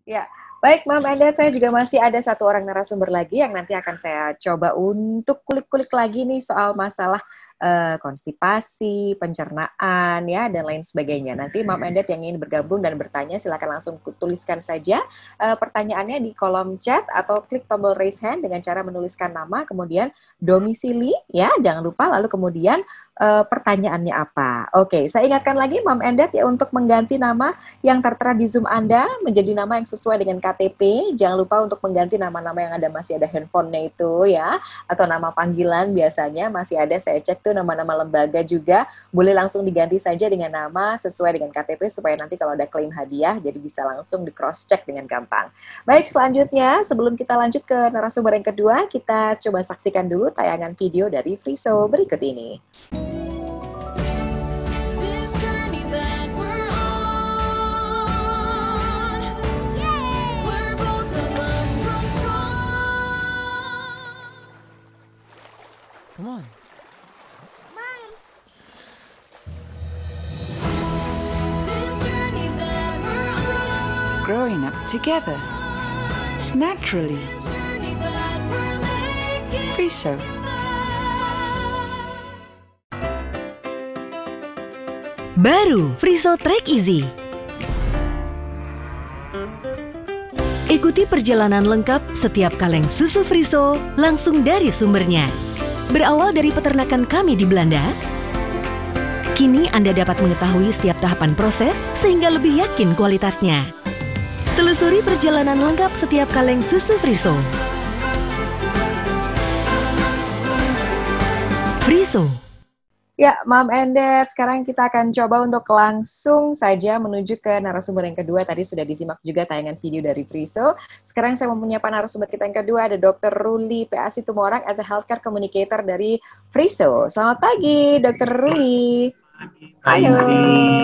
Ya, baik Mam Endet, saya juga masih ada satu orang narasumber lagi yang nanti akan saya coba untuk kulik-kulik lagi nih soal masalah konstipasi, pencernaan, ya, dan lain sebagainya. Nanti Mam Endet yang ingin bergabung dan bertanya, silakan langsung tuliskan saja pertanyaannya di kolom chat atau klik tombol raise hand dengan cara menuliskan nama, kemudian domisili, ya, jangan lupa, lalu kemudian pertanyaannya apa. Oke, saya ingatkan lagi Mam Endet ya untuk mengganti nama yang tertera di Zoom Anda menjadi nama yang sesuai dengan KTP. Jangan lupa untuk mengganti nama-nama yang ada masih ada handphonenya itu ya, atau nama panggilan biasanya masih ada. Saya cek tuh nama-nama lembaga juga boleh langsung diganti saja dengan nama sesuai dengan KTP supaya nanti kalau ada klaim hadiah jadi bisa langsung di cross check dengan gampang. Baik, selanjutnya sebelum kita lanjut ke narasumber yang kedua, kita coba saksikan dulu tayangan video dari Friso berikut ini. Come on. Mom. Growing up together. Naturally. Friso. Baru Friso Track Easy. Ikuti perjalanan lengkap setiap kaleng susu Friso langsung dari sumbernya. Berawal dari peternakan kami di Belanda, kini Anda dapat mengetahui setiap tahapan proses sehingga lebih yakin kualitasnya. Telusuri perjalanan lengkap setiap kaleng susu Friso. Friso. Ya, Mam Endet, sekarang kita akan coba untuk langsung saja menuju ke narasumber yang kedua. Tadi sudah disimak juga tayangan video dari Friso. Sekarang saya mau menyapa narasumber kita yang kedua, ada Dr. Ruli PA Situmorang as a Healthcare Communicator dari Friso. Selamat pagi, Dr. Ruli. Halo.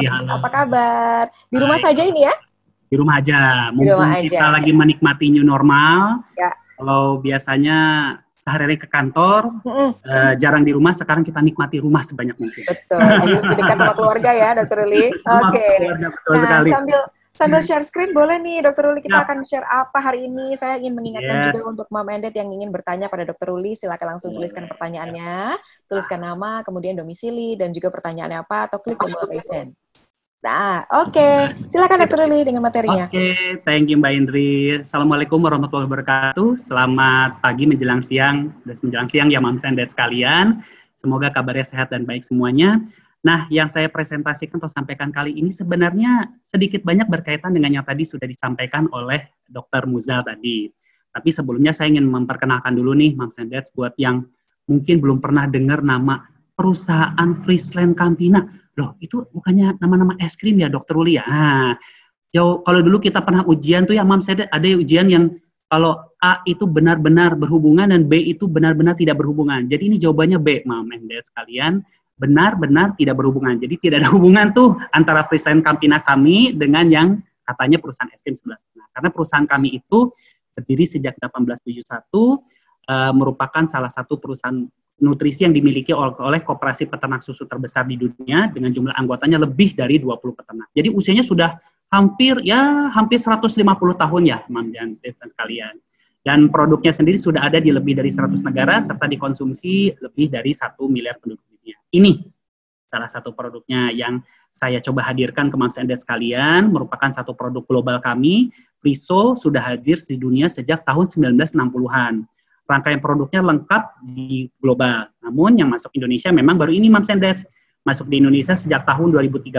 Halo. Apa kabar? Di rumah saja ini ya? Di rumah aja. Di rumah Mumpung aja. kita lagi menikmati new normal. Ya. Kalau biasanya sehari-hari ke kantor, jarang di rumah, sekarang kita nikmati rumah sebanyak mungkin. Betul, jadi lebih dekat sama keluarga ya, Dr. Ruli. Oke. Betul sekali. Sambil share screen boleh nih, Dr. Ruli, kita akan share apa hari ini. Saya ingin mengingatkan juga untuk Mam Endet yang ingin bertanya pada Dr. Ruli, silakan langsung tuliskan pertanyaannya, tuliskan nama, kemudian domisili, dan juga pertanyaannya apa, atau klik tombol raise hand. Nah, oke. Silakan Dr. Ruli dengan materinya. Oke, thank you Mbak Indri. Assalamualaikum warahmatullahi wabarakatuh. Selamat pagi menjelang siang, dan menjelang siang ya Mam Endet sekalian. Semoga kabarnya sehat dan baik semuanya. Nah, yang saya presentasikan atau sampaikan kali ini sebenarnya sedikit banyak berkaitan dengan yang tadi sudah disampaikan oleh Dr. Muzal tadi. Tapi sebelumnya saya ingin memperkenalkan dulu nih Mam Endet buat yang mungkin belum pernah dengar nama perusahaan Friesland Campina. Loh, itu bukannya nama-nama es krim ya, Dr. Ruli ya? Nah, kalau dulu kita pernah ujian tuh ya, Mam, ada ujian yang kalau A itu benar-benar berhubungan dan B itu benar-benar tidak berhubungan. Jadi ini jawabannya B, Mam, and sekalian. Benar-benar tidak berhubungan. Jadi tidak ada hubungan tuh antara Friesland Campina kami dengan yang katanya perusahaan es krim sebelah sana. Karena perusahaan kami itu berdiri sejak 1871, merupakan salah satu perusahaan nutrisi yang dimiliki oleh koperasi peternak susu terbesar di dunia dengan jumlah anggotanya lebih dari 20 peternak. Jadi usianya sudah hampir 150 tahun ya, Mam dan sekalian. Dan produknya sendiri sudah ada di lebih dari 100 negara serta dikonsumsi lebih dari 1 miliar penduduk dunia. Ini salah satu produknya yang saya coba hadirkan ke Mam Endet sekalian, merupakan satu produk global kami. Friso sudah hadir di dunia sejak tahun 1960-an. Rangkaian produknya lengkap di global. Namun yang masuk Indonesia memang baru ini Mam Endet. Masuk di Indonesia sejak tahun 2013,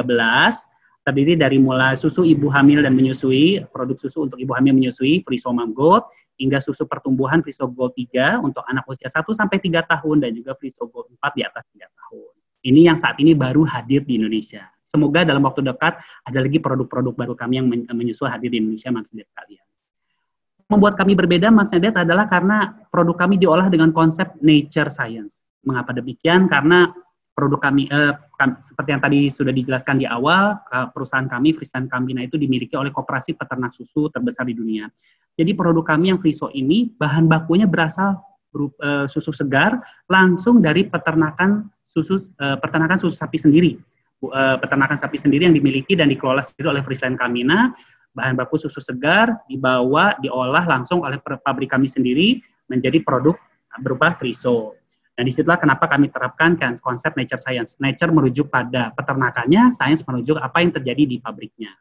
terdiri dari mulai susu ibu hamil dan menyusui, produk susu untuk ibu hamil menyusui, Friso Mom Gold, hingga susu pertumbuhan Friso Gold 3 untuk anak usia 1-3 tahun, dan juga Friso Gold 4 di atas 3 tahun. Ini yang saat ini baru hadir di Indonesia. Semoga dalam waktu dekat ada lagi produk-produk baru kami yang menyusul hadir di Indonesia, Mam Endet sekalian. Membuat kami berbeda, Mam Endet, adalah karena produk kami diolah dengan konsep nature science. Mengapa demikian? Karena produk kami, seperti yang tadi sudah dijelaskan di awal, perusahaan kami, Friesland Campina, itu dimiliki oleh koperasi peternak susu terbesar di dunia. Jadi produk kami yang Friso ini, bahan bakunya berasal susu segar, langsung dari peternakan susu sapi sendiri. Peternakan sapi sendiri yang dimiliki dan dikelola sendiri oleh Friesland Campina, bahan baku susu segar dibawa, diolah langsung oleh pabrik kami sendiri menjadi produk berupa friso. Nah, disitulah kenapa kami terapkan konsep nature science. Nature merujuk pada peternakannya, science merujuk apa yang terjadi di pabriknya.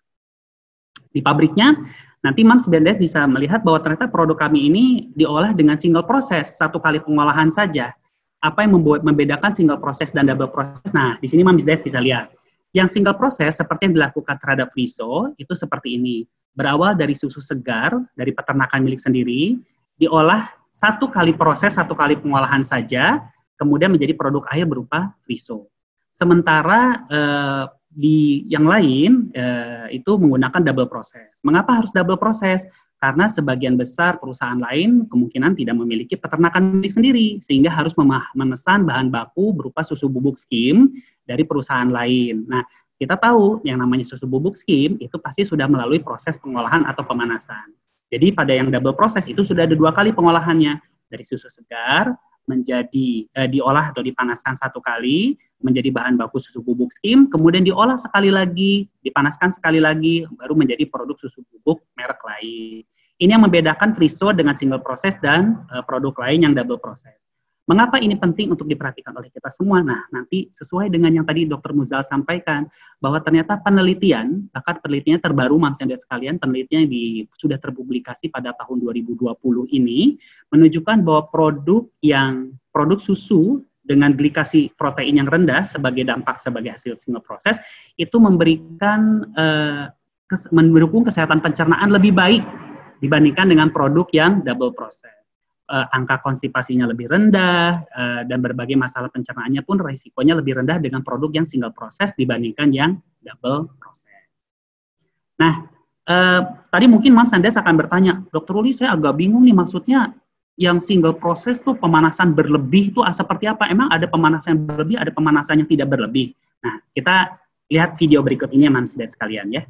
Di pabriknya, nanti Mams dan Dad bisa melihat bahwa ternyata produk kami ini diolah dengan single proses, satu kali pengolahan saja. Apa yang membedakan single proses dan double proses? Nah, di sini Mams dan Dad bisa lihat. Yang single proses seperti yang dilakukan terhadap friso, itu seperti ini. Berawal dari susu segar, dari peternakan milik sendiri, diolah satu kali proses, satu kali pengolahan saja, kemudian menjadi produk akhir berupa friso. Sementara di yang lain itu menggunakan double proses. Mengapa harus double proses? Karena sebagian besar perusahaan lain kemungkinan tidak memiliki peternakan milik sendiri, sehingga harus memesan bahan baku berupa susu bubuk skim dari perusahaan lain. Nah, kita tahu yang namanya susu bubuk skim itu pasti sudah melalui proses pengolahan atau pemanasan. Jadi pada yang double proses itu sudah ada 2 kali pengolahannya, dari susu segar menjadi diolah atau dipanaskan 1 kali menjadi bahan baku susu bubuk skim, kemudian diolah sekali lagi, dipanaskan sekali lagi, baru menjadi produk susu bubuk merek lain. Ini yang membedakan friso dengan single proses dan produk lain yang double proses. Mengapa ini penting untuk diperhatikan oleh kita semua? Nah, nanti sesuai dengan yang tadi Dr. Muzal sampaikan, bahwa ternyata penelitian, bahkan penelitiannya terbaru, Mams dan Dad sekalian, penelitian yang sudah terpublikasi pada tahun 2020 ini, menunjukkan bahwa produk susu dengan glikasi protein yang rendah sebagai dampak sebagai hasil single proses, itu memberikan, mendukung kesehatan pencernaan lebih baik dibandingkan dengan produk yang double proses. Angka konstipasinya lebih rendah, dan berbagai masalah pencernaannya pun risikonya lebih rendah dengan produk yang single proses dibandingkan yang double proses. Nah, tadi mungkin Mams dan Dad akan bertanya, Dr. Uli, saya agak bingung nih, maksudnya yang single proses tuh pemanasan berlebih tuh seperti apa? Emang ada pemanasan yang berlebih, ada pemanasan yang tidak berlebih? Nah, kita lihat video berikut ini ya Mams dan Dad sekalian ya.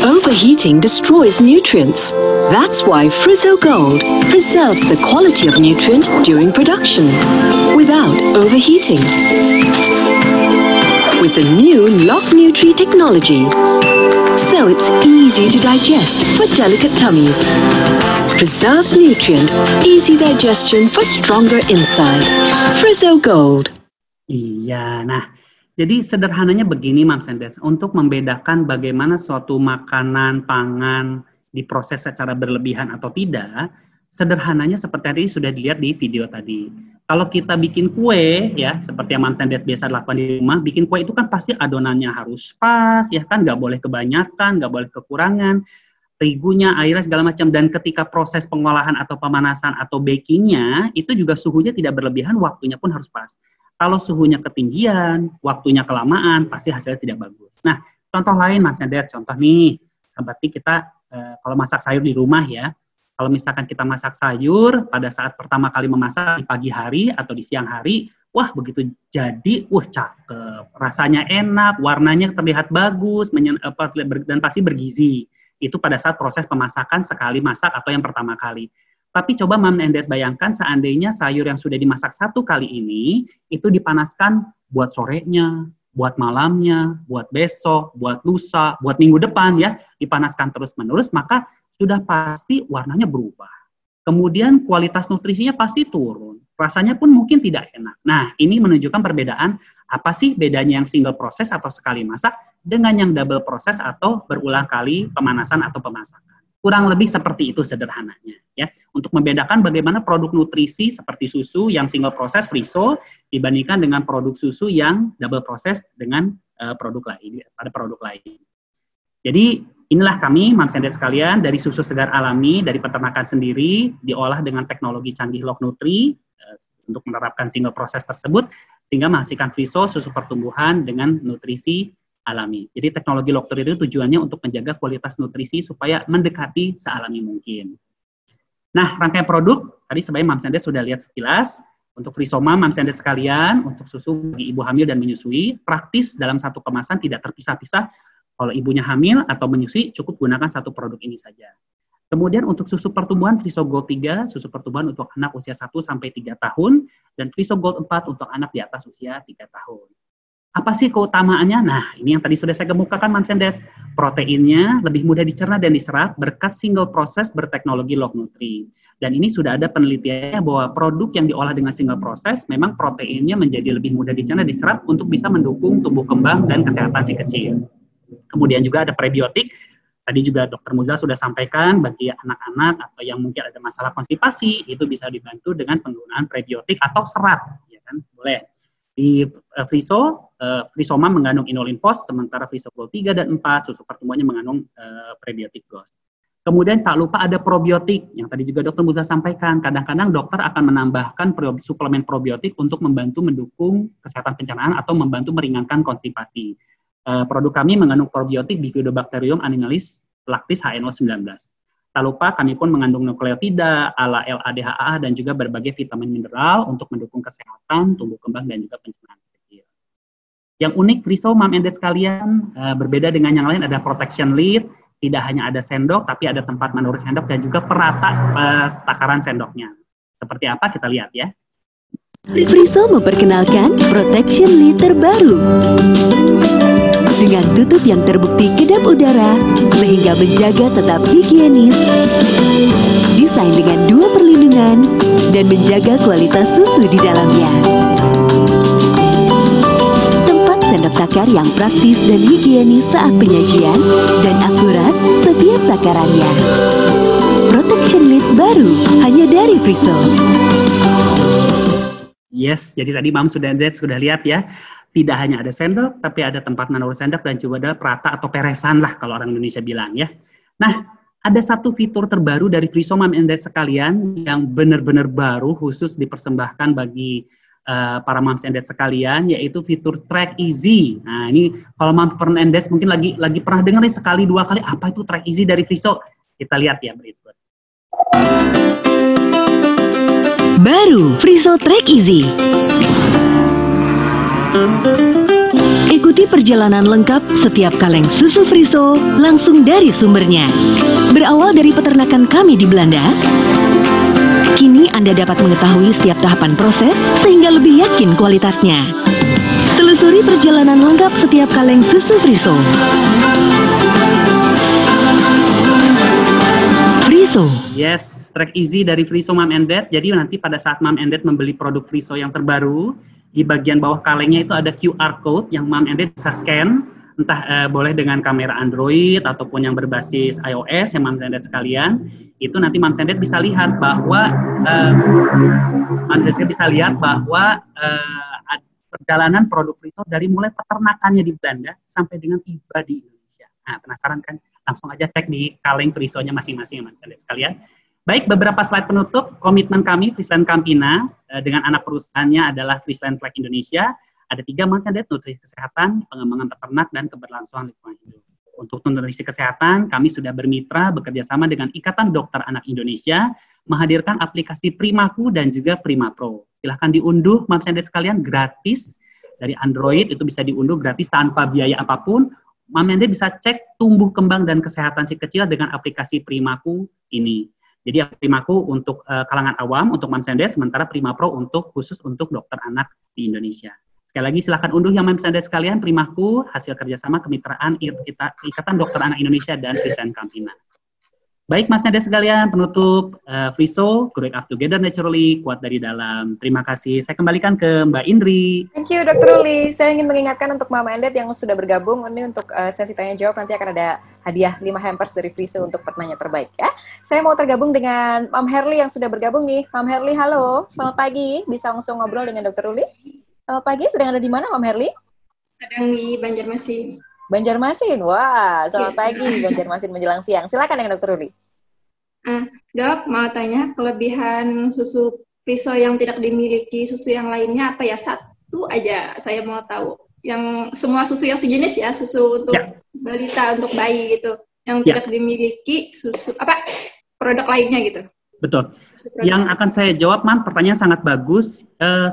Overheating destroys nutrients. That's why Friso Gold preserves the quality of nutrient during production without overheating. With the new Lock Nutri technology, so it's easy to digest for delicate tummies. Preserves nutrient, easy digestion for stronger inside. Friso Gold. Iya, nah jadi sederhananya begini Mams and Dads, untuk membedakan bagaimana suatu makanan, pangan diproses secara berlebihan atau tidak, sederhananya seperti tadi sudah dilihat di video tadi. Kalau kita bikin kue, ya seperti yang Mams and Dads biasa lakukan di rumah, bikin kue itu kan pasti adonannya harus pas, ya kan, nggak boleh kebanyakan, nggak boleh kekurangan, terigunya, airnya segala macam, dan ketika proses pengolahan atau pemanasan atau bakingnya, itu juga suhunya tidak berlebihan, waktunya pun harus pas. Kalau suhunya ketinggian, waktunya kelamaan, pasti hasilnya tidak bagus. Nah, contoh lain Mas Dad, contoh nih, seperti kita kalau masak sayur di rumah ya, kalau misalkan kita masak sayur pada saat pertama kali memasak di pagi hari atau di siang hari, wah begitu jadi, cakep, rasanya enak, warnanya terlihat bagus, dan pasti bergizi. Itu pada saat proses pemasakan sekali masak atau yang pertama kali. Tapi coba Mom and Dad bayangkan seandainya sayur yang sudah dimasak 1 kali ini, itu dipanaskan buat sorenya, buat malamnya, buat besok, buat lusa, buat minggu depan ya, dipanaskan terus-menerus, maka sudah pasti warnanya berubah. Kemudian kualitas nutrisinya pasti turun, rasanya pun mungkin tidak enak. Nah, ini menunjukkan perbedaan, apa sih bedanya yang single proses atau sekali masak dengan yang double proses atau berulang kali pemanasan atau pemasakan. Kurang lebih seperti itu sederhananya ya, untuk membedakan bagaimana produk nutrisi seperti susu yang single proses friso dibandingkan dengan produk susu yang double proses dengan produk lain, pada produk lain. Jadi inilah kami Mams and Dad sekalian, dari susu segar alami dari peternakan sendiri diolah dengan teknologi canggih Lock Nutri untuk menerapkan single proses tersebut sehingga menghasilkan friso susu pertumbuhan dengan nutrisi alami. Jadi teknologi Lock Nutri itu tujuannya untuk menjaga kualitas nutrisi supaya mendekati sealami mungkin. Nah, rangkaian produk tadi sebenarnya Mams and Dad sudah lihat sekilas. Untuk Frisoma, Mams and Dad sekalian, untuk susu bagi ibu hamil dan menyusui, praktis dalam satu kemasan tidak terpisah-pisah. Kalau ibunya hamil atau menyusui, cukup gunakan satu produk ini saja. Kemudian untuk susu pertumbuhan Friso Gold 3, susu pertumbuhan untuk anak usia 1 sampai 3 tahun, dan Friso Gold 4 untuk anak di atas usia 3 tahun. Apa sih keutamaannya? Nah, ini yang tadi sudah saya kemukakan, Moms and Dads. Proteinnya lebih mudah dicerna dan diserap berkat single proses berteknologi Log Nutri. Dan ini sudah ada penelitiannya bahwa produk yang diolah dengan single proses, memang proteinnya menjadi lebih mudah dicerna, diserap untuk bisa mendukung tumbuh kembang dan kesehatan si kecil. Kemudian juga ada prebiotik. Tadi juga Dr. Muzal sudah sampaikan, bagi anak-anak atau yang mungkin ada masalah konstipasi, itu bisa dibantu dengan penggunaan prebiotik atau serat, ya kan? Boleh. Di Frisoma mengandung inulin fos, sementara Friso Gold 3 dan 4, susu pertumbuhannya mengandung prebiotik GOS. Kemudian tak lupa ada probiotik, yang tadi juga Dr. Muzal sampaikan, kadang-kadang dokter akan menambahkan suplemen probiotik untuk membantu mendukung kesehatan pencernaan atau membantu meringankan konstipasi. Produk kami mengandung probiotik Bifidobacterium animalis lactis HNO19. Tak lupa kami pun mengandung nukleotida, ALA, LADHA, dan juga berbagai vitamin mineral untuk mendukung kesehatan, tumbuh kembang, dan juga pencernaan kecil. Yang unik, Friso, Mom and Dad sekalian, berbeda dengan yang lain, ada protection lid, tidak hanya ada sendok, tapi ada tempat menaruh sendok, dan juga perata takaran sendoknya. Seperti apa, kita lihat ya. Friso memperkenalkan protection lid terbaru dengan tutup yang terbukti kedap udara sehingga menjaga tetap higienis, desain dengan 2 perlindungan, dan menjaga kualitas susu di dalamnya. Tempat sendok takar yang praktis dan higienis saat penyajian dan akurat setiap takarannya. Protection lid baru hanya dari Friso. Yes, jadi tadi Mam sudah lihat ya. Tidak hanya ada sendok, tapi ada tempat menaruh sendok dan juga ada perata atau peresan lah kalau orang Indonesia bilang ya. Nah, ada satu fitur terbaru dari Friso Mom and Dad sekalian yang benar-benar baru khusus dipersembahkan bagi para Moms and Dad sekalian, yaitu fitur Track Easy. Nah, ini kalau Moms and Dad mungkin lagi pernah dengar nih sekali dua kali, apa itu Track Easy dari Friso? Kita lihat ya berikut. Baru Friso Track Easy. Ikuti perjalanan lengkap setiap kaleng susu Friso langsung dari sumbernya. Berawal dari peternakan kami di Belanda, kini Anda dapat mengetahui setiap tahapan proses sehingga lebih yakin kualitasnya. Telusuri perjalanan lengkap setiap kaleng susu Friso. Friso. Yes, Track Easy dari Friso Mom and Dad. Jadi nanti pada saat Mom and Dad membeli produk Friso yang terbaru, di bagian bawah kalengnya itu ada QR code yang Mom and Dad bisa scan, entah boleh dengan kamera Android ataupun yang berbasis iOS yang Mom and Dad sekalian. Itu nanti Mom and Dad bisa lihat bahwa perjalanan produk Friso dari mulai peternakannya di Belanda sampai dengan tiba di Indonesia. Nah, penasaran kan? Langsung aja cek di kaleng Frisonya masing-masing Mom and Dad sekalian. Baik, beberapa slide penutup. Komitmen kami Friesland Campina dengan anak perusahaannya adalah Friesland Flag Indonesia. Ada 3 Moms and Dad, nutrisi kesehatan, pengembangan peternak, dan keberlangsungan lingkungan hidup. Untuk nutrisi kesehatan, kami sudah bermitra bekerja sama dengan Ikatan Dokter Anak Indonesia menghadirkan aplikasi Primaku dan juga Prima Pro. Silahkan diunduh Moms and Dad sekalian gratis dari Android, itu bisa diunduh gratis tanpa biaya apapun. Moms and Dad bisa cek tumbuh kembang dan kesehatan si kecil dengan aplikasi Primaku ini. Jadi Primaku untuk kalangan awam, untuk Moms and Dad, sementara Prima Pro khusus untuk dokter anak di Indonesia. Sekali lagi silakan unduh yang Moms and Dad sekalian, Primaku hasil kerjasama kemitraan Ikatan Dokter Anak Indonesia dan Friesland Campina. Baik Moms and Dad sekalian, penutup Friso, growing up together naturally, kuat dari dalam. Terima kasih. Saya kembalikan ke Mbak Indri. Thank you Dr. Uli. Saya ingin mengingatkan untuk Mama and Dad yang sudah bergabung, ini untuk sesi tanya jawab nanti akan ada hadiah 5 hampers dari Friso untuk pertanyaan terbaik ya. Saya mau tergabung dengan Mam Herli yang sudah bergabung nih. Mam Herli, halo. Selamat pagi. Bisa langsung ngobrol dengan Dr. Uli? Selamat pagi. Sedang ada di mana Mam Herli? Sedang di Banjarmasin. Banjarmasin. Wah, selamat pagi. Banjarmasin menjelang siang. Silakan dengan Dr. Uli. Dok, mau tanya kelebihan susu Friso yang tidak dimiliki susu yang lainnya apa ya? Satu aja saya mau tahu. Yang semua susu yang sejenis ya, susu untuk balita, untuk bayi gitu. Yang tidak dimiliki susu produk lainnya gitu. Betul. Yang akan saya jawab, Man, pertanyaan sangat bagus.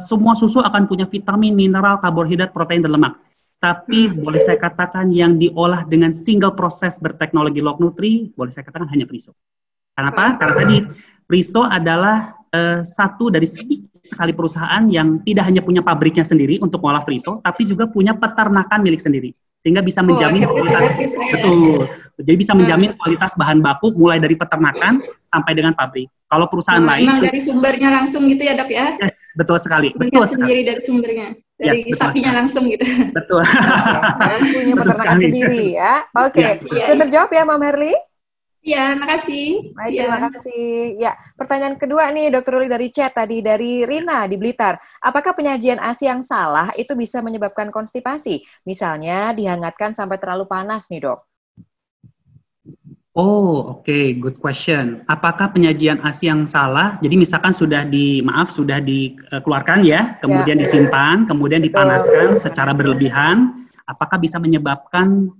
Semua susu akan punya vitamin, mineral, karbohidrat, protein, dan lemak. Tapi boleh saya katakan yang diolah dengan single proses berteknologi Log Nutri, boleh saya katakan hanya Friso. Kenapa? Karena tadi Friso adalah satu dari sedikit sekali perusahaan yang tidak hanya punya pabriknya sendiri untuk mengolah Friso, tapi juga punya peternakan milik sendiri, sehingga bisa menjamin kualitas. Betul. Jadi bisa menjamin kualitas bahan baku mulai dari peternakan sampai dengan pabrik. Kalau perusahaan lain memang dari sumbernya langsung gitu ya, Dok ya? Yes, betul sekali. Betul sendiri dari sumbernya, dari sapinya langsung gitu. Betul. Punya peternakan sendiri ya. Oke, sudah terjawab ya, Mam Herli? Iya, makasih. Baik, terima kasih. Ya, pertanyaan kedua nih, Dr. Ruli dari chat tadi, dari Rina di Blitar. Apakah penyajian ASI yang salah itu bisa menyebabkan konstipasi? Misalnya dihangatkan sampai terlalu panas nih, Dok. Oh, oke, good question. Apakah penyajian ASI yang salah? Jadi misalkan sudah dikeluarkan ya, kemudian disimpan, kemudian dipanaskan secara berlebihan, apakah bisa menyebabkan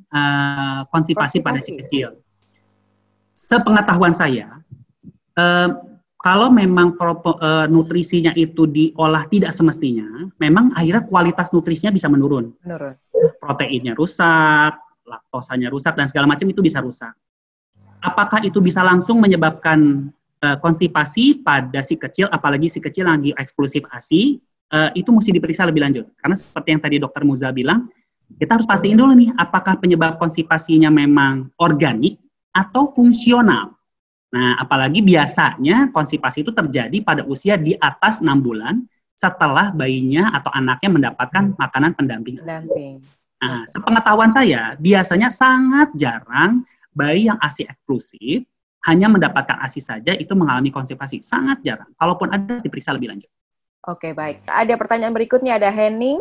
konstipasi pada si kecil? Sepengetahuan saya, kalau memang nutrisinya itu diolah tidak semestinya, memang akhirnya kualitas nutrisinya bisa menurun. Proteinnya rusak, laktosanya rusak, dan segala macam itu bisa rusak. Apakah itu bisa langsung menyebabkan konstipasi pada si kecil, apalagi si kecil lagi eksklusif ASI, itu mesti diperiksa lebih lanjut. Karena seperti yang tadi Dr. Muza bilang, kita harus pastiin dulu nih, apakah penyebab konstipasinya memang organik atau fungsional. Nah, apalagi biasanya konstipasi itu terjadi pada usia di atas 6 bulan setelah bayinya atau anaknya mendapatkan makanan pendamping. Nah, sepengetahuan saya, biasanya sangat jarang bayi yang ASI eksklusif hanya mendapatkan ASI saja itu mengalami konstipasi. Sangat jarang. Kalaupun ada, diperiksa lebih lanjut. Oke, baik. Ada pertanyaan berikutnya, ada Henning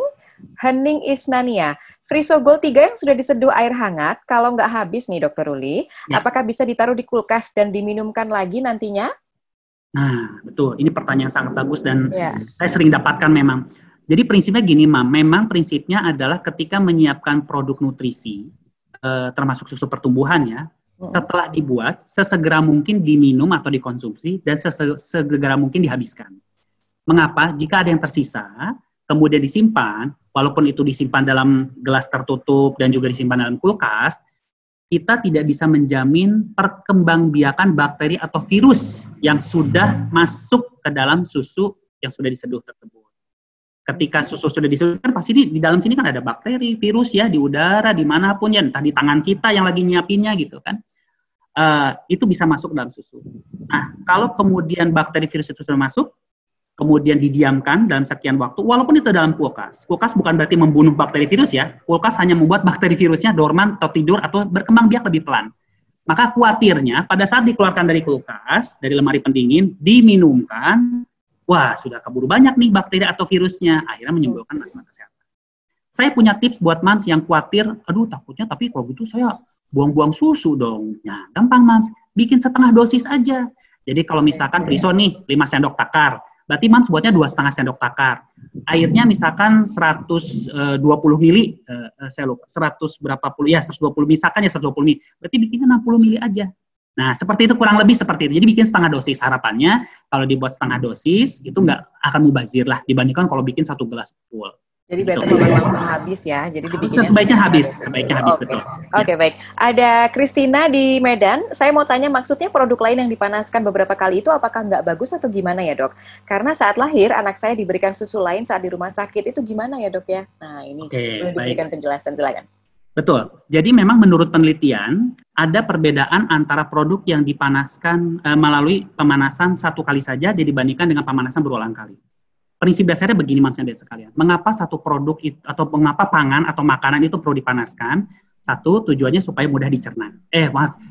Isnania. Friso Gold 3 yang sudah diseduh air hangat, kalau nggak habis nih Dr. Ruli, apakah bisa ditaruh di kulkas dan diminumkan lagi nantinya? Nah, betul. Ini pertanyaan sangat bagus dan saya sering dapatkan memang. Jadi prinsipnya gini, Mam. Memang prinsipnya adalah ketika menyiapkan produk nutrisi, termasuk susu pertumbuhan ya, setelah dibuat, sesegera mungkin diminum atau dikonsumsi, dan sesegera mungkin dihabiskan. Mengapa? Jika ada yang tersisa, kemudian disimpan, walaupun itu disimpan dalam gelas tertutup dan juga disimpan dalam kulkas, kita tidak bisa menjamin perkembangbiakan bakteri atau virus yang sudah masuk ke dalam susu yang sudah diseduh tersebut. Ketika susu sudah diseduh, kan pasti di dalam sini kan ada bakteri, virus ya, di udara, dimanapun ya, entah di tangan kita yang lagi nyiapinnya gitu kan. Itu bisa masuk dalam susu. Nah, kalau kemudian bakteri virus itu sudah masuk, kemudian didiamkan dalam sekian waktu, walaupun itu dalam kulkas. Kulkas bukan berarti membunuh bakteri virus ya, kulkas hanya membuat bakteri virusnya dorman atau tidur atau berkembang biak lebih pelan. Maka khawatirnya pada saat dikeluarkan dari kulkas, dari lemari pendingin, diminumkan, wah sudah keburu banyak nih bakteri atau virusnya, akhirnya menimbulkan masalah kesehatan. Saya punya tips buat mams yang khawatir, aduh takutnya tapi kalau gitu saya buang-buang susu dong. Nah, gampang mams, bikin setengah dosis aja. Jadi kalau misalkan Friso nih 5 sendok takar, berarti mams buatnya 2,5 sendok takar. Airnya misalkan 120 mili, saya lupa, 120 misalkan ya 120 mili. Berarti bikinnya 60 mili aja. Nah, seperti itu kurang lebih seperti itu. Jadi bikin setengah dosis. Harapannya kalau dibuat setengah dosis, itu nggak akan mubazir lah dibandingkan kalau bikin 1 gelas full. Jadi better langsung habis ya. Jadi dibikinnya sebaiknya habis, betul. Oke, baik. Ada Kristina di Medan. Saya mau tanya maksudnya produk lain yang dipanaskan beberapa kali itu apakah nggak bagus atau gimana ya dok? Karena saat lahir anak saya diberikan susu lain saat di rumah sakit itu gimana ya dok ya? Nah ini perlu diberikan penjelasan, silakan. Betul. Jadi memang menurut penelitian ada perbedaan antara produk yang dipanaskan melalui pemanasan 1 kali saja dibandingkan dengan pemanasan berulang kali. Prinsip dasarnya begini, Mams dan Dad sekalian. Mengapa satu produk itu, atau mengapa pangan atau makanan itu perlu dipanaskan? Satu, tujuannya supaya mudah dicerna.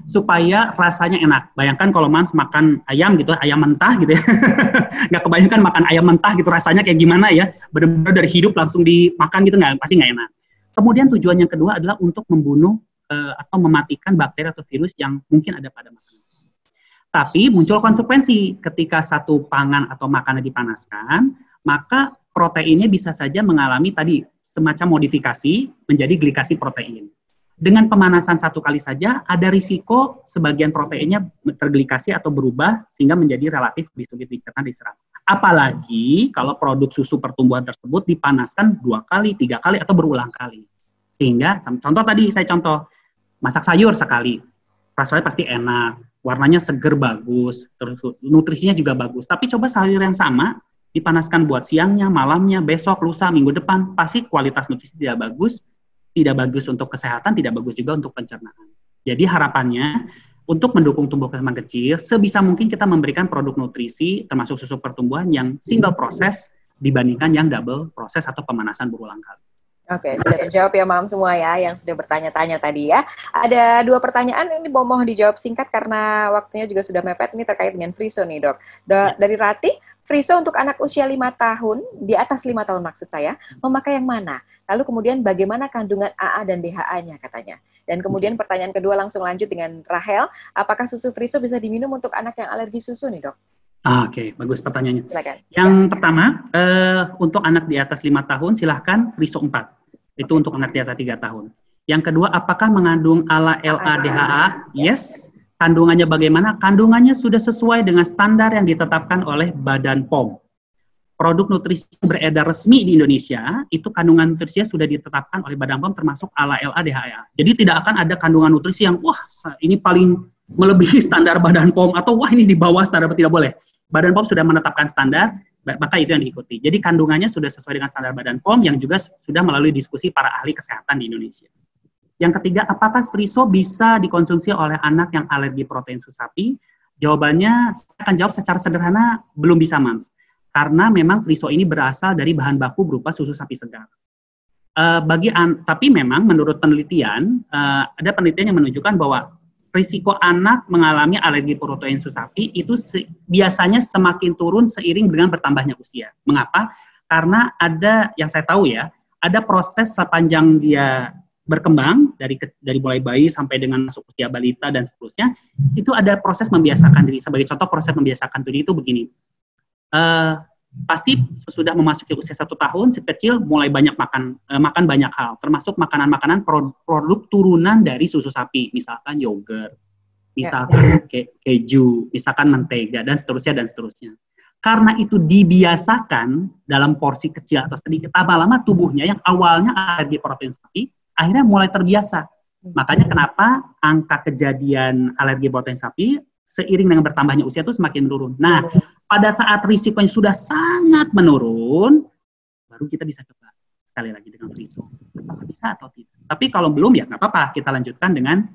Supaya rasanya enak. Bayangkan kalau Mams makan ayam gitu, ayam mentah gitu ya. Nggak kebayangkan makan ayam mentah gitu, rasanya kayak gimana ya. Benar-benar dari hidup langsung dimakan gitu, pasti nggak enak. Kemudian tujuan yang kedua adalah untuk membunuh atau mematikan bakteri atau virus yang mungkin ada pada makanan. Tapi muncul konsekuensi ketika satu pangan atau makanan dipanaskan, maka proteinnya bisa saja mengalami tadi semacam modifikasi menjadi glikasi protein. Dengan pemanasan 1 kali saja, ada risiko sebagian proteinnya terglikasi atau berubah sehingga menjadi relatif lebih sulit dicerna diserap. Apalagi kalau produk susu pertumbuhan tersebut dipanaskan 2 kali, 3 kali, atau berulang kali. Sehingga, contoh tadi saya masak sayur sekali. rasanya pasti enak, warnanya seger bagus, terus nutrisinya juga bagus. Tapi coba sayur yang sama dipanaskan buat siangnya, malamnya, besok, lusa, minggu depan, pasti kualitas nutrisi tidak bagus untuk kesehatan, tidak bagus juga untuk pencernaan. Jadi harapannya untuk mendukung tumbuh kembang kecil, sebisa mungkin kita memberikan produk nutrisi termasuk susu pertumbuhan yang single proses dibandingkan yang double proses atau pemanasan berulang kali. Oke, sudah terjawab ya Mam semua ya yang sudah bertanya-tanya tadi ya. Ada 2 pertanyaan, ini mohon dijawab singkat karena waktunya juga sudah mepet, ini terkait dengan Friso nih dok. Dari Rati, Friso untuk anak usia 5 tahun, di atas 5 tahun maksud saya, memakai yang mana? Lalu kemudian bagaimana kandungan AA dan DHA-nya katanya? Dan kemudian pertanyaan kedua langsung lanjut dengan Rahel, apakah susu Friso bisa diminum untuk anak yang alergi susu nih dok? Oke, bagus pertanyaannya. Silakan. Yang pertama, untuk anak di atas 5 tahun silahkan Friso 4. Itu untuk anak di atas 3 tahun. Yang kedua, apakah mengandung ALA, LA, DHA? Yes. Kandungannya bagaimana? Kandungannya sudah sesuai dengan standar yang ditetapkan oleh Badan POM. Produk nutrisi yang beredar resmi di Indonesia, itu kandungan nutrisinya sudah ditetapkan oleh Badan POM termasuk ALA, LA, DHA. Jadi tidak akan ada kandungan nutrisi yang, wah ini paling melebihi standar Badan POM, atau wah ini di bawah standar, tidak boleh. Badan POM sudah menetapkan standar, maka itu yang diikuti. Jadi kandungannya sudah sesuai dengan standar Badan POM yang juga sudah melalui diskusi para ahli kesehatan di Indonesia. Yang ketiga, apakah Friso bisa dikonsumsi oleh anak yang alergi protein susu sapi? Jawabannya, saya akan jawab secara sederhana, belum bisa, Mams. Karena memang Friso ini berasal dari bahan baku berupa susu sapi segar. Tapi memang menurut penelitian, ada penelitian yang menunjukkan bahwa risiko anak mengalami alergi protein susu sapi itu biasanya semakin turun seiring dengan bertambahnya usia. Mengapa? Karena ada, yang saya tahu ya, ada proses sepanjang dia berkembang, dari mulai bayi sampai dengan masuk usia balita dan seterusnya, itu ada proses membiasakan diri. Sebagai contoh, proses membiasakan diri itu begini. Pasti sesudah memasuki usia 1 tahun, si kecil mulai banyak makan banyak hal, termasuk makanan-makanan produk turunan dari susu sapi, misalkan yogurt, misalkan keju, misalkan mentega, dan seterusnya. Karena itu dibiasakan dalam porsi kecil atau sedikit, lama-lama tubuhnya yang awalnya alergi protein sapi, akhirnya mulai terbiasa. Makanya kenapa angka kejadian alergi protein sapi seiring dengan bertambahnya usia itu semakin menurun. Nah, pada saat risikonya sudah sangat menurun, baru kita bisa coba sekali lagi dengan Friso. Apakah bisa atau tidak? Tapi kalau belum ya nggak apa-apa, kita lanjutkan dengan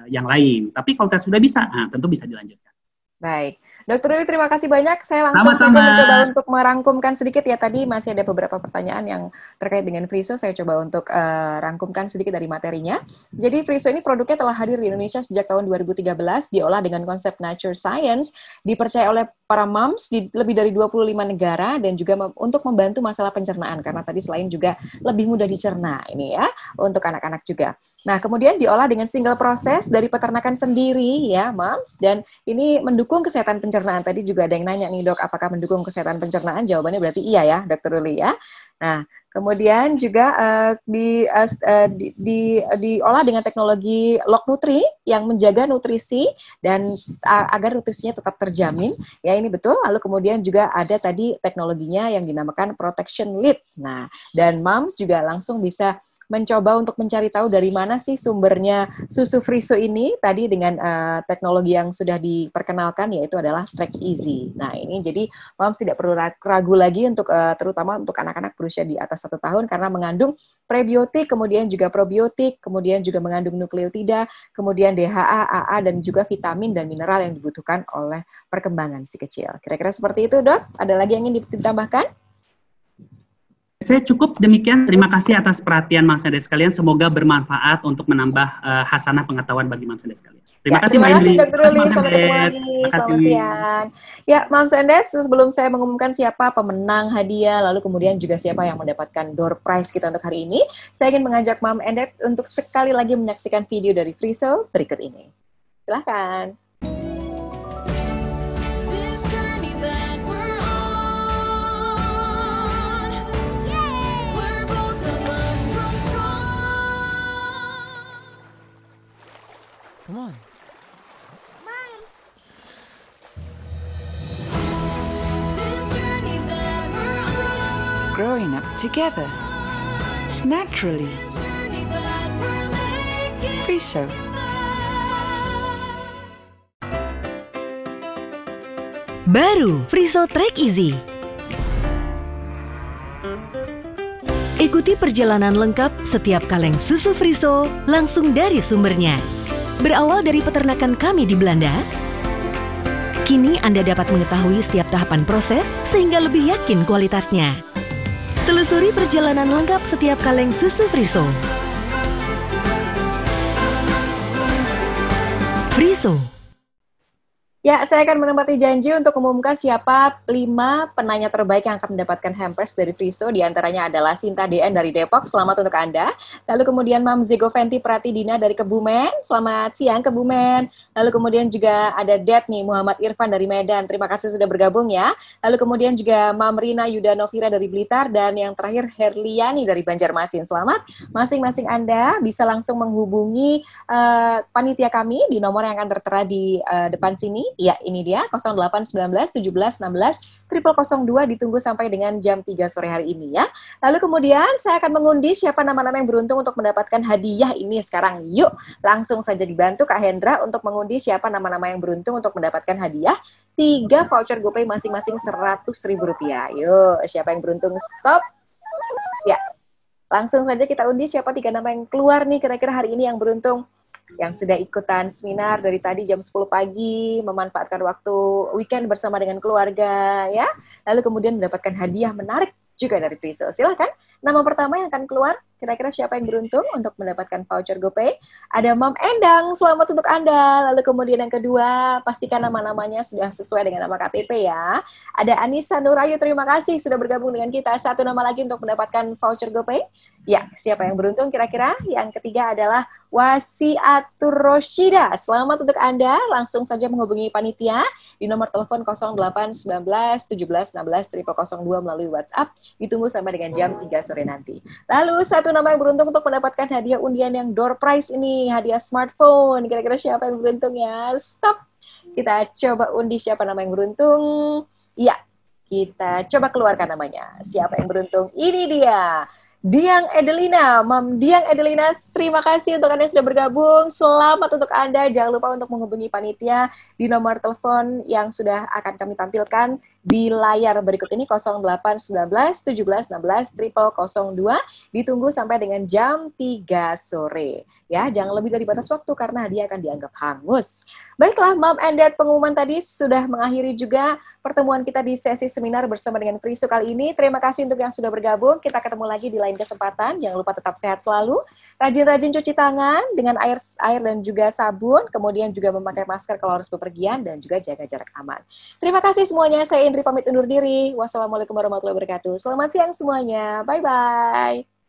yang lain. Tapi kalau sudah bisa, tentu bisa dilanjutkan. Baik. Dr. Ruli, terima kasih banyak. Saya langsung saja mencoba untuk merangkumkan sedikit ya. Tadi masih ada beberapa pertanyaan yang terkait dengan Friso. Saya coba untuk rangkumkan sedikit dari materinya. Jadi Friso ini produknya telah hadir di Indonesia sejak tahun 2013, diolah dengan konsep nature science, dipercaya oleh para moms di lebih dari 25 negara, dan juga untuk membantu masalah pencernaan, karena tadi selain juga lebih mudah dicerna ini ya, untuk anak-anak juga. Nah, kemudian diolah dengan single proses dari peternakan sendiri ya, moms, dan ini mendukung kesehatan pencernaan. Tadi juga ada yang nanya nih dok, apakah mendukung kesehatan pencernaan? Jawabannya berarti iya ya, Dr. Ruli ya. Nah, kemudian juga diolah dengan teknologi Log Nutri yang menjaga nutrisi dan agar nutrisinya tetap terjamin. Ya, ini betul. Lalu kemudian juga ada tadi teknologinya yang dinamakan Protection Lead. Nah, dan moms juga langsung bisa mencoba untuk mencari tahu dari mana sih sumbernya susu Friso ini, tadi dengan teknologi yang sudah diperkenalkan, yaitu adalah Track Easy. Nah, ini jadi moms tidak perlu ragu lagi untuk terutama untuk anak-anak berusia di atas 1 tahun, karena mengandung prebiotik, kemudian juga probiotik, kemudian juga mengandung nukleotida, kemudian DHA, AA, dan juga vitamin dan mineral yang dibutuhkan oleh perkembangan si kecil. Kira-kira seperti itu, Dok. Ada lagi yang ingin ditambahkan? Saya cukup demikian. Terima kasih atas perhatian Mams and Dad sekalian. Semoga bermanfaat untuk menambah hasanah pengetahuan bagi Mams and Dad sekalian. Terima kasih Mbak Indri. Dr. Ruli. Sampai ketemu lagi. Selamat siang. Ya, Mams and Dad, sebelum saya mengumumkan siapa pemenang hadiah, lalu kemudian juga siapa yang mendapatkan door prize kita untuk hari ini, saya ingin mengajak Mams and Dad untuk sekali lagi menyaksikan video dari Friso berikut ini. Silakan. Come on. Growing up together. Naturally. Friso. Baru Friso Track Easy. Ikuti perjalanan lengkap setiap kaleng susu Friso langsung dari sumbernya. Berawal dari peternakan kami di Belanda, kini Anda dapat mengetahui setiap tahapan proses sehingga lebih yakin kualitasnya. Telusuri perjalanan lengkap setiap kaleng susu Friso. Friso. Ya, saya akan menempati janji untuk umumkan siapa 5 penanya terbaik yang akan mendapatkan hampers dari Friso. Di antaranya adalah Sinta DN dari Depok, selamat untuk Anda. Lalu kemudian Mam Zegoventi Pratidina dari Kebumen, selamat siang Kebumen. Lalu kemudian juga ada Dad nih, Muhammad Irfan dari Medan, terima kasih sudah bergabung ya. Lalu kemudian juga Mam Rina Yudanovira dari Blitar, dan yang terakhir Herliani dari Banjarmasin. Selamat, masing-masing Anda bisa langsung menghubungi panitia kami di nomor yang akan tertera di depan sini. Ya, ini dia 0819 17 16 0002, ditunggu sampai dengan jam 3 sore hari ini ya. Lalu kemudian saya akan mengundi siapa nama-nama yang beruntung untuk mendapatkan hadiah ini sekarang. Yuk, langsung saja dibantu Kak Hendra untuk mengundi siapa nama-nama yang beruntung untuk mendapatkan hadiah 3 voucher GoPay masing-masing Rp100.000. Yuk, siapa yang beruntung? Stop. Ya, langsung saja kita undi siapa 3 nama yang keluar nih kira-kira hari ini yang beruntung, yang sudah ikutan seminar dari tadi jam 10 pagi, memanfaatkan waktu weekend bersama dengan keluarga, ya. Lalu kemudian mendapatkan hadiah menarik juga dari Friso. Silahkan, nama pertama yang akan keluar, kira-kira siapa yang beruntung untuk mendapatkan voucher GoPay? Ada Mam Endang, selamat untuk Anda. Lalu kemudian yang kedua, pastikan nama-namanya sudah sesuai dengan nama KTP ya. Ada Anissa Nurayu, terima kasih sudah bergabung dengan kita. 1 nama lagi untuk mendapatkan voucher GoPay. Ya, siapa yang beruntung kira-kira? Yang ketiga adalah Wasiatur Roshida. Selamat untuk Anda. Langsung saja menghubungi panitia di nomor telepon 0819 17 16 0002 melalui WhatsApp. Ditunggu sampai dengan jam 3 sore nanti. Lalu 1 nama yang beruntung untuk mendapatkan hadiah undian yang door prize ini, hadiah smartphone. Kira-kira siapa yang beruntung ya? Stop. Kita coba undi siapa nama yang beruntung. Iya, kita coba keluarkan namanya. Siapa yang beruntung? Ini dia. Diang Edelina, Mam Diang Edelina, terima kasih untuk Anda yang sudah bergabung. Selamat untuk Anda. Jangan lupa untuk menghubungi panitia di nomor telepon yang sudah akan kami tampilkan di layar berikut ini 0819 17 16 0002. Ditunggu sampai dengan jam 3 sore. Ya, jangan lebih dari batas waktu karena hadiah akan dianggap hangus. Baiklah, Mam and Dad, pengumuman tadi sudah mengakhiri juga pertemuan kita di sesi seminar bersama dengan Friso kali ini. Terima kasih untuk yang sudah bergabung. Kita ketemu lagi di lain kesempatan. Jangan lupa tetap sehat selalu. Rajin-rajin cuci tangan dengan air dan juga sabun. Kemudian juga memakai masker kalau harus bepergian dan juga jaga jarak aman. Terima kasih semuanya. Saya Indri pamit undur diri. Wassalamualaikum warahmatullahi wabarakatuh. Selamat siang semuanya. Bye-bye.